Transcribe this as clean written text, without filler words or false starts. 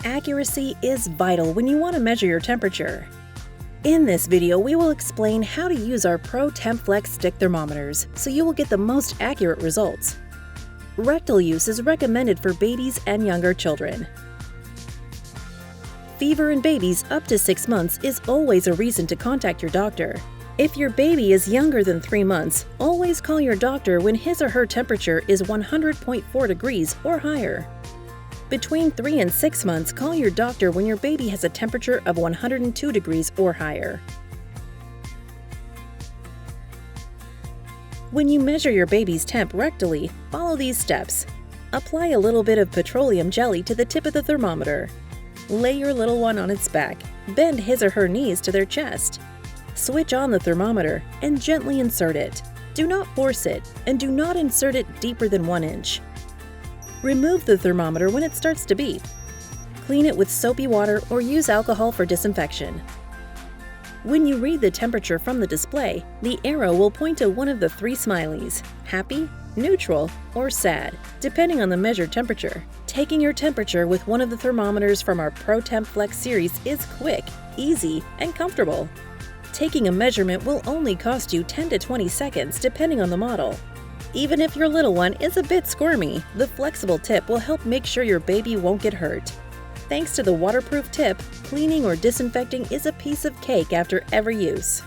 Accuracy is vital when you want to measure your temperature. In this video, we will explain how to use our ProTemp Flex stick thermometers so you will get the most accurate results. Rectal use is recommended for babies and younger children. Fever in babies up to 6 months is always a reason to contact your doctor. If your baby is younger than 3 months, always call your doctor when his or her temperature is 100.4 degrees or higher. Between 3 and 6 months, call your doctor when your baby has a temperature of 102 degrees or higher. When you measure your baby's temp rectally, follow these steps. Apply a little bit of petroleum jelly to the tip of the thermometer. Lay your little one on its back. Bend his or her knees to their chest. Switch on the thermometer and gently insert it. Do not force it, and do not insert it deeper than 1 inch. Remove the thermometer when it starts to beep. Clean it with soapy water or use alcohol for disinfection. When you read the temperature from the display, the arrow will point to one of the 3 smileys: happy, neutral, or sad, depending on the measured temperature. Taking your temperature with one of the thermometers from our ProTemp Flex series is quick, easy, and comfortable. Taking a measurement will only cost you 10 to 20 seconds depending on the model. Even if your little one is a bit squirmy, the flexible tip will help make sure your baby won't get hurt. Thanks to the waterproof tip, cleaning or disinfecting is a piece of cake after every use.